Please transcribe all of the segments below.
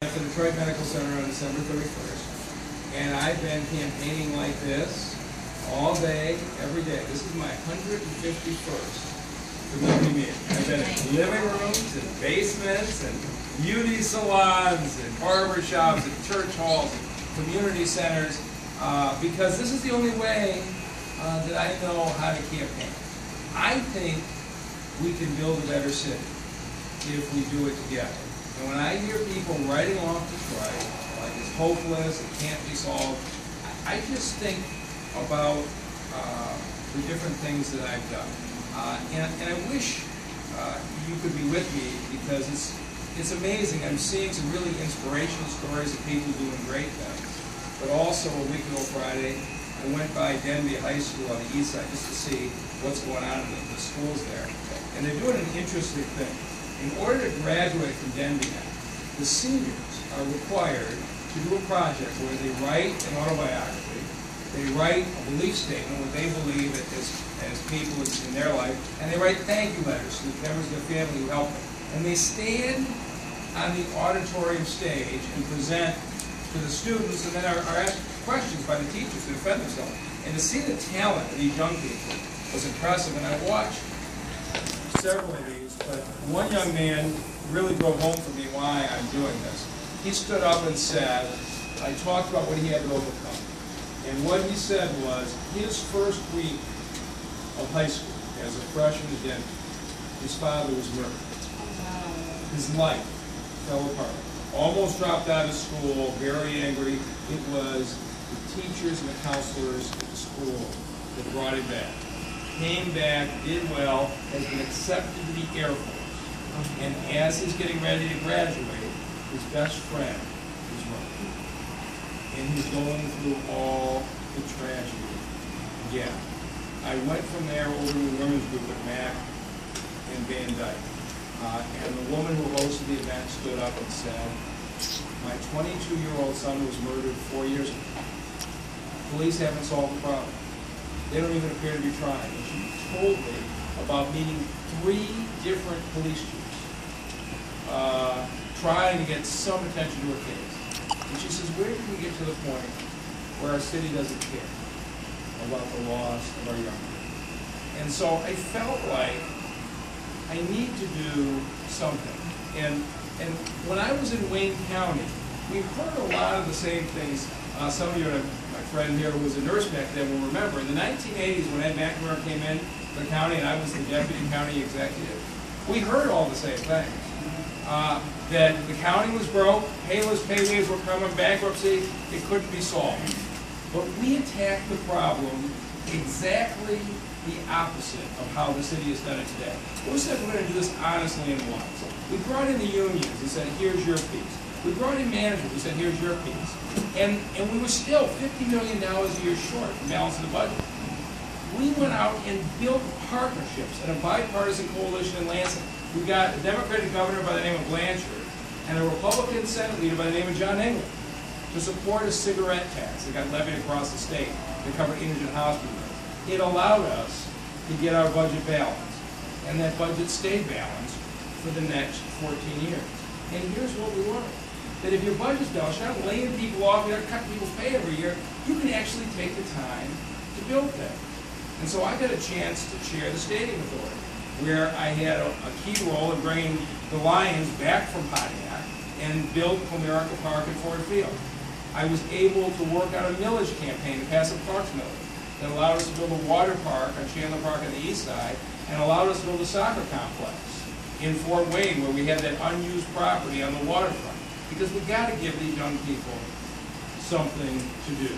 At the Detroit Medical Center on December 31st, and I've been campaigning like this all day, every day. This is my 151st community meeting. I've been in living rooms and basements and beauty salons and barber shops and church halls and community centers because this is the only way that I know how to campaign. I think we can build a better city if we do it together. And when I hear people writing off Detroit like it's hopeless, it can't be solved, I just think about the different things that I've done. And I wish you could be with me because it's amazing. I'm seeing some really inspirational stories of people doing great things. But also a week ago Friday, I went by Denby High School on the east side just to see what's going on in the schools there. And they're doing an interesting thing. In order to graduate from Denby now, the seniors are required to do a project where they write an autobiography, they write a belief statement, what they believe as people in their life, and they write thank you letters to the members of their family who helped them. And they stand on the auditorium stage and present to the students and then are asked questions by the teachers to defend themselves. And to see the talent of these young people was impressive, and I watched several of these, but one young man really drove home for me why I'm doing this. He stood up and said, I talked about what he had to overcome. And what he said was, his first week of high school, as a freshman at Denby, his father was murdered. His life fell apart. Almost dropped out of school, very angry. It was the teachers and the counselors at the school that brought him back. Came back, did well, has been accepted to the Air Force. And as he's getting ready to graduate, his best friend is murdered. And he's going through all the tragedy. Yeah. I went from there over to the women's group at Mac and Van Dyke. And the woman who hosted the event stood up and said, my 22-year-old son was murdered 4 years ago. Police haven't solved the problem. They don't even appear to be trying. And she told me about meeting 3 different police chiefs, trying to get some attention to her case. And she says, where did we get to the point where our city doesn't care about the loss of our young people? And so I felt like I need to do something. And when I was in Wayne County, we heard a lot of the same things. Some of you, my friend here who was a nurse back then will remember, in the 1980s when Ed McNamara came in to the county and I was the deputy county executive, we heard all the same things. That the county was broke, payless paydays were coming, bankruptcy, it couldn't be solved. But we attacked the problem exactly the opposite of how the city has done it today. We said we're going to do this honestly and wise. We brought in the unions and said, here's your piece. We brought in management, we said, here's your piece. And we were still $50 million a year short from balancing the budget. We went out and built partnerships and a bipartisan coalition in Lansing. We got a Democratic governor by the name of Blanchard and a Republican Senate leader by the name of John England to support a cigarette tax that got levied across the state to cover indigent hospital bills. It allowed us to get our budget balanced, and that budget stayed balanced for the next 14 years. And here's what we learned. That if your budget's balanced, you're not laying people off, you're not cutting people's pay every year, you can actually take the time to build things. And so I got a chance to chair the Stadium Authority, where I had a key role in bringing the Lions back from Pontiac and built Comerica Park and Ford Field. I was able to work on a millage campaign to pass a parks millage that allowed us to build a water park on Chandler Park on the east side and allowed us to build a soccer complex in Fort Wayne where we had that unused property on the waterfront. Because we've got to give these young people something to do.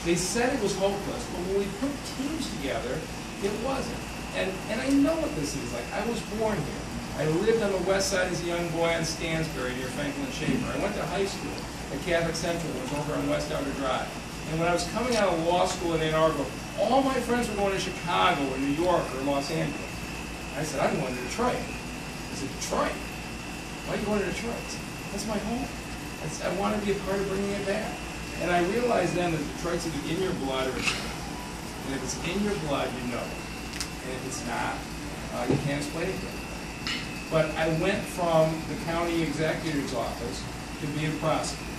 They said it was hopeless, but when we put teams together, it wasn't. And I know what this is like. I was born here. I lived on the west side as a young boy on Stansbury near Franklin Schaefer. I went to high school at Catholic Central, which was over on West Outer Drive. And when I was coming out of law school in Ann Arbor, all my friends were going to Chicago or New York or Los Angeles. I said, I'm going to Detroit. I said, Detroit? Why are you going to Detroit? I said, that's my home. I want to be a part of bringing it back. And I realized then that Detroit's either in your blood or it's not. And if it's in your blood, you know it. And if it's not, you can't explain it. But I went from the county executive's office to being prosecuted.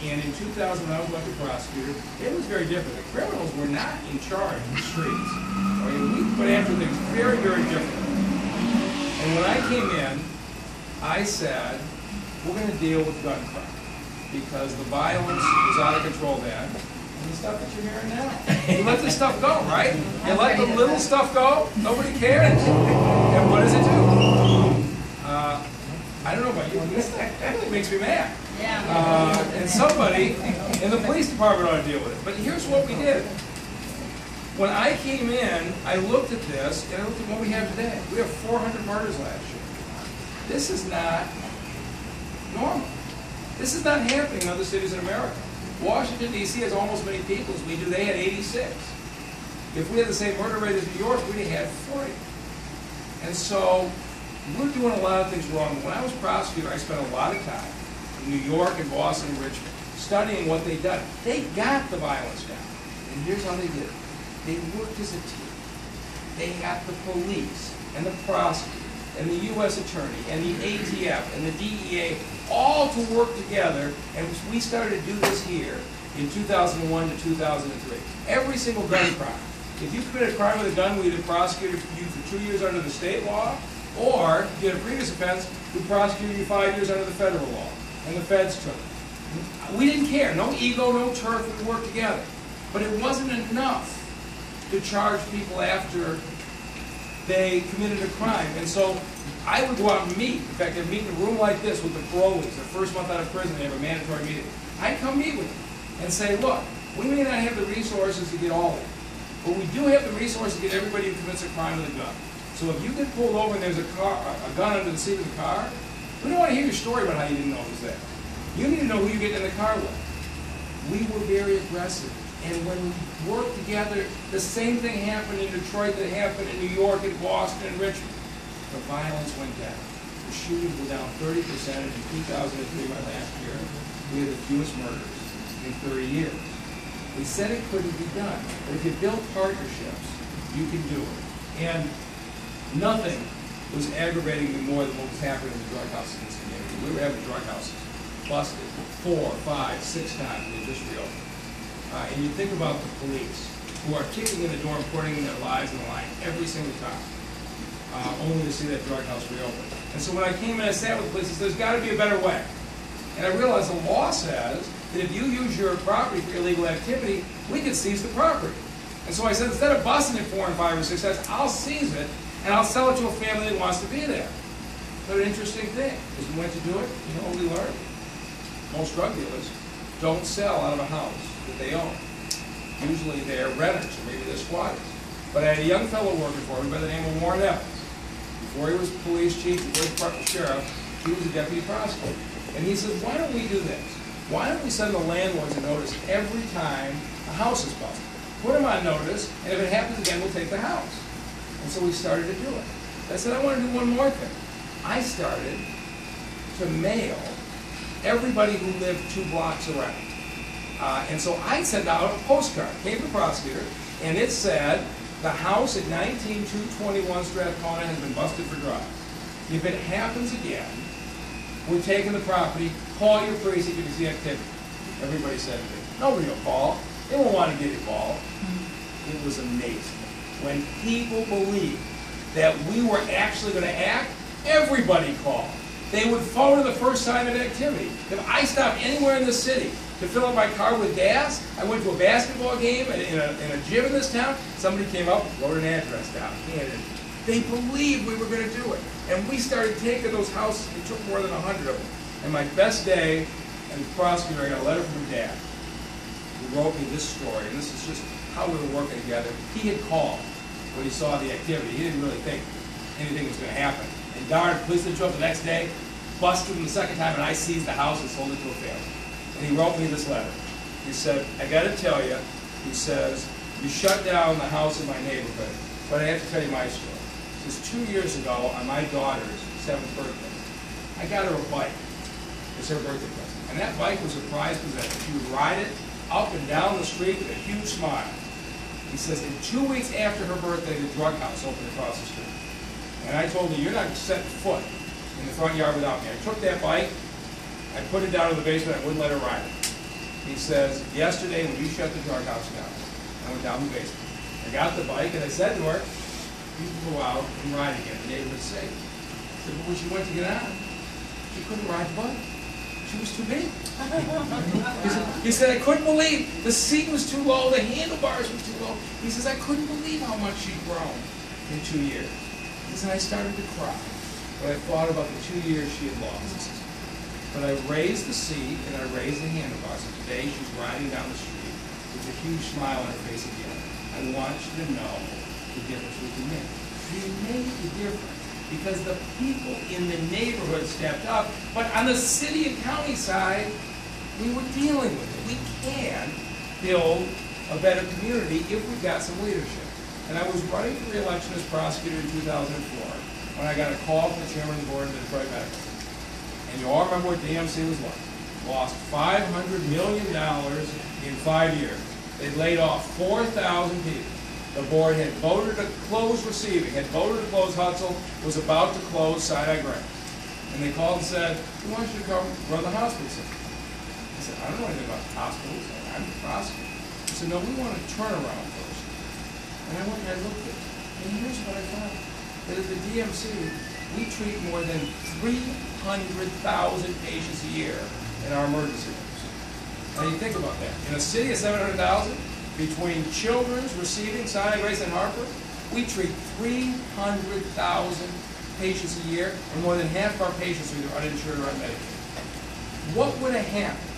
And in 2000, when I was elected prosecutor, it was very different. The criminals were not in charge of the streets. I mean, we put after things very, very different. And when I came in, I said, we're going to deal with gun crime because the violence was out of control then. And the stuff that you're hearing now, you let this stuff go, right? You let the little stuff go, nobody cares. And what does it do? I don't know about you, but that really makes me mad. And somebody in the police department ought to deal with it. But here's what we did. When I came in, I looked at this, and I looked at what we have today. We have 400 murders last year. This is not normal. This is not happening in other cities in America. Washington, D.C. has almost as many people as we do. They had 86. If we had the same murder rate as New York, we'd have had 40. And so we're doing a lot of things wrong. When I was prosecutor, I spent a lot of time in New York and Boston and Richmond studying what they'd done. They got the violence down. And here's how they did it. They worked as a team. They got the police and the prosecutor and the U.S. attorney and the ATF and the DEA all to work together, and we started to do this here in 2001 to 2003. Every single gun crime. If you commit a crime with a gun, we either prosecuted you for 2 years under the state law, or if you had a previous offense, we prosecuted you 5 years under the federal law, and the feds took it. We didn't care. No ego, no turf. We worked together. But it wasn't enough to charge people after they committed a crime. And so I would go out and meet. In fact, I'd meet in a room like this with the parolees. Their first month out of prison, they have a mandatory meeting. I'd come meet with them and say, look, we may not have the resources to get all of you, but we do have the resources to get everybody who commits a crime with a gun. So if you get pulled over and there's a gun under the seat of the car, we don't want to hear your story about how you didn't know it was there. You need to know who you're getting in the car with. We were very aggressive. And when we worked together, the same thing happened in Detroit that happened in New York and Boston and Richmond. The violence went down. The shootings were down 30%. In 2003, my last year, we had the fewest murders in 30 years. We said it couldn't be done. But if you build partnerships, you can do it. And nothing was aggravating me more than what was happening in the drug houses in this community. We were having drug houses busted 4, 5, 6 times. They just reopened. And you think about the police, who are kicking in the door and putting their lives on the line every single time, only to see that drug house reopen. And so when I came in, I sat with the police and said, there's got to be a better way. And I realized the law says that if you use your property for illegal activity, we can seize the property. And so I said, instead of busting it 4 and 5 or 6 times, I'll seize it and I'll sell it to a family that wants to be there. But an interesting thing is we went to do it, you know what we learned? Most drug dealers don't sell out of a house that they own. Usually they're renters, or maybe they're squatters. But I had a young fellow working for me by the name of Warren Evans. Before he was police chief, before he was sheriff, he was a deputy prosecutor. And he said, why don't we do this? Why don't we send the landlords a notice every time a house is busted? Put them on notice, and if it happens again, we'll take the house. And so we started to do it. I said, I want to do one more thing. I started to mail everybody who lived 2 blocks around. And so I sent out a postcard, came to the prosecutor, and it said, the house at 19221 Strathcona has been busted for drugs. If it happens again, we're taking the property, call your precinct if you see activity. Everybody said to me, nobody will call. They won't want to get involved. It was amazing. When people believed that we were actually going to act, everybody called. They would phone the first sign of activity. If I stopped anywhere in the city to fill up my car with gas, I went to a basketball game in a gym in this town, somebody came up, wrote an address down, handed it. They believed we were going to do it. And we started taking those houses. We took more than 100 of them. And my best day, and the prosecutor, I got a letter from Dad, who wrote me this story, and this is just how we were working together. He had called when he saw the activity. He didn't really think anything was going to happen. And darn, police didn't show up the next day, busted him the second time, and I seized the house and sold it to a family. And he wrote me this letter. He said, I got to tell you, he says, you shut down the house in my neighborhood, but I have to tell you my story. He says, 2 years ago, on my daughter's 7th birthday, I got her a bike. It's her birthday present. And that bike was a prized possession. She would ride it up and down the street with a huge smile. He says, and 2 weeks after her birthday, the drug house opened across the street. And I told her, you're not setting foot in the front yard without me. I took that bike, I put it down in the basement, I wouldn't let her ride it. He says, yesterday when you shut the drug house down, I went down the basement. I got the bike and I said to her, you can go out and ride again. The neighborhood's safe. I said, but when she went to get on, she couldn't ride the bike. She was too big. He said, I couldn't believe the seat was too low, the handlebars were too low. He says, I couldn't believe how much she'd grown in 2 years. He said, I started to cry when I thought about the 2 years she had lost. But I raised the seat and I raised the handlebars. And today she's riding down the street with a huge smile on her face again. I want you to know the difference we can make. We made the difference because the people in the neighborhood stepped up. But on the city and county side, we were dealing with it. We can build a better community if we've got some leadership. And I was running for re-election as prosecutor in 2004 when I got a call from the chairman of the board of the Detroit Medical. And you all remember what DMC was like. Lost $500 million in 5 years. They laid off 4,000 people. The board had voted to close receiving, had voted to close Hutzel, was about to close Sinai Grant. And they called and said, we want you to come run the hospital system. I said, I don't know anything about hospitals. I'm the prosecutor. I said, no, we want a turnaround first. And I went and I looked at it. And here's what I found. That at the DMC, we treat more than 300,000 patients a year in our emergency rooms. Now you think about that. In a city of 700,000, between Children's, Receiving, Sinai Grace, and Harper, we treat 300,000 patients a year, and more than half of our patients are either uninsured or unmedicated. What would have happened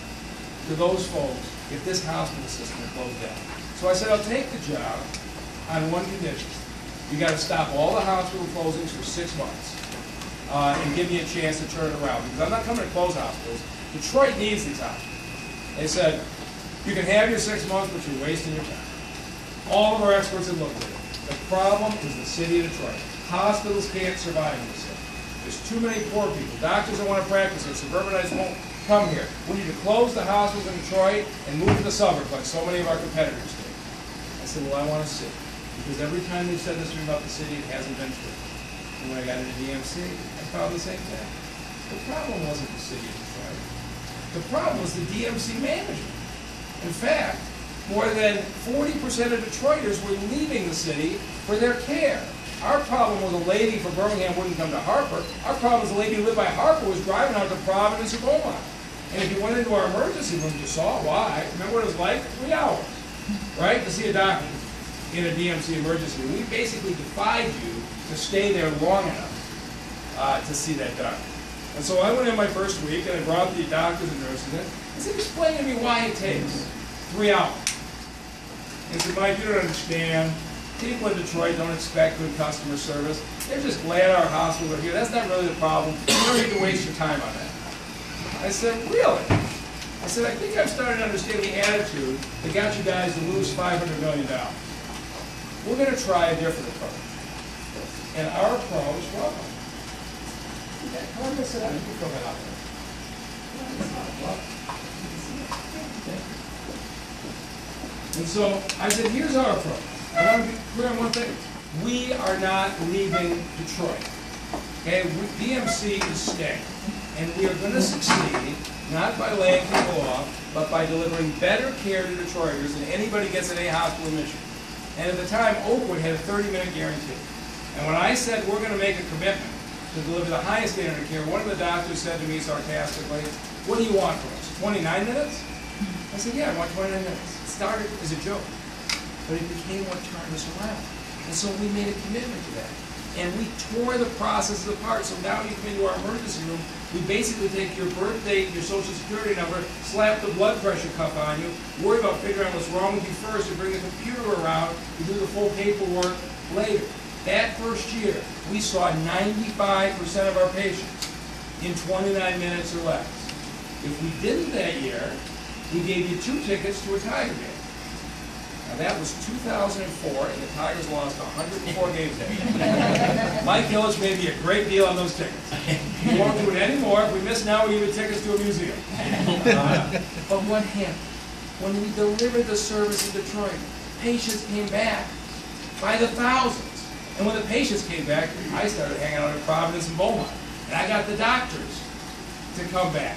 to those folks if this hospital system had closed down? So I said, I'll take the job on one condition. You got to stop all the hospital closings for 6 months and give me a chance to turn it around, because I'm not coming to close hospitals. Detroit needs these hospitals. They said, you can have your 6 months, but you're wasting your time. All of our experts have looked at it. The problem is the city of Detroit. Hospitals can't survive in the city. There's too many poor people. Doctors don't want to practice here. Suburbanites won't come here. We need to close the hospitals in Detroit and move to the suburbs like so many of our competitors do. I said, well, I want to see. Because every time they've said this to me about the city, it hasn't been true. And when I got into DMC, I found the same thing. The problem wasn't the city of Detroit. The problem was the DMC management. In fact, more than 40% of Detroiters were leaving the city for their care. Our problem was a lady from Birmingham wouldn't come to Harper. Our problem was a lady who lived by Harper was driving out to Providence or Beaumont. And if you went into our emergency room, you saw why. Remember what it was like? 3 hours, right, to see a doctor in a DMC emergency room. We basically defied you to stay there long enough to see that doctor. And so I went in my first week and I brought the doctors and nurses in. I said, explain to me why it takes 3 hours. And he said, Mike, you don't understand. People in Detroit don't expect good customer service. They're just glad our hospitals are here. That's not really the problem. You don't need to waste your time on that. I said, really? I said, I think I'm starting to understand the attitude that got you guys to lose $500 million. We're going to try a different approach. And our approach, well, come on, sit down. You can come out there. And so I said, here's our approach. I want to be clear on one thing. We are not leaving Detroit. Okay, DMC is staying. And we are going to succeed, not by laying people off, but by delivering better care to Detroiters than anybody gets in a hospital in Michigan. And at the time, Oakwood had a 30-minute guarantee. And when I said we're going to make a commitment to deliver the highest standard of care, one of the doctors said to me sarcastically, what do you want from us, 29 minutes? I said, yeah, I want 29 minutes. It started as a joke, but it became what turned us around. And so we made a commitment to that. And we tore the processes apart. So now you come into our emergency room, we basically take your birth date, your social security number, slap the blood pressure cuff on you, worry about figuring out what's wrong with you first, and bring the computer around to do the full paperwork later. That first year, we saw 95% of our patients in 29 minutes or less. If we didn't that year, we gave you 2 tickets to a Tiger game. Now that was 2004, and the Tigers lost 104 games that year. Mike Hillis made me a great deal on those tickets. We won't do it anymore. If we miss now, we give you tickets to a museum. But what happened? When we delivered the service in Detroit, patients came back by the thousands. And when the patients came back, I started hanging out in Providence and Beaumont. And I got the doctors to come back.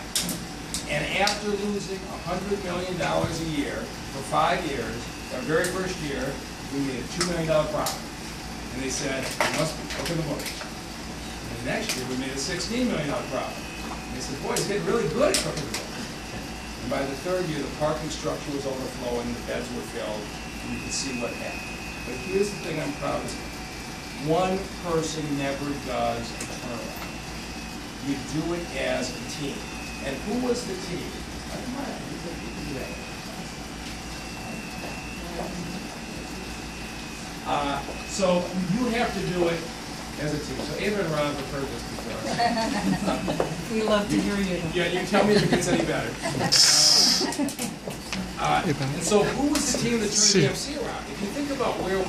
after losing $100 million a year for 5 years, our very first year, we made a $2 million profit. And they said, "You must look in the books." And the next year, we made a $16 million profit. And they said, "Boy, he's getting really good at cooking the books." And by the third year, the parking structure was overflowing, the beds were filled, and you could see what happened. But here's the thing I'm proudest of. One person never does a turnaround. You do it as a team. And who was the team? So you have to do it as a team. So Ava and Rob have heard this before. We love to hear you. Yeah, you tell me if it gets any better. And so who was the team that turned DMC around? If you think about where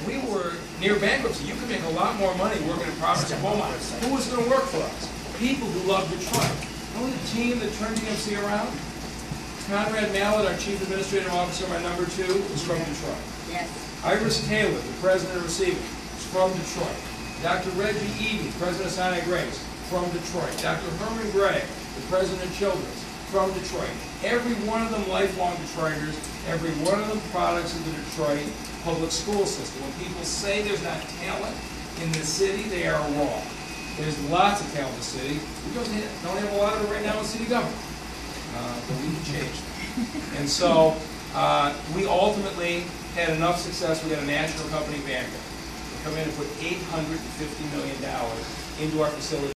we were near bankruptcy. You could make a lot more money working at Providence and Beaumont. Who was going to work for us? People who loved Detroit. You know the team that turned DMC around? Conrad Mallett, our Chief Administrative Officer, my number 2, was from Detroit. Yes. Iris Taylor, the President of Receiving, is from Detroit. Dr. Reggie Eby, President of Sinai Grace, from Detroit. Dr. Herman Gray, the President of Children's, from Detroit. Every one of them lifelong Detroiters, every one of them products of the Detroit public school system. When people say there's not talent in the city, they are wrong. There's lots of talent in the city. We don't have a lot of it right now in city government, but we can change that. And so we ultimately had enough success. We got a national company, Vanguard. They come in and put $850 million into our facility.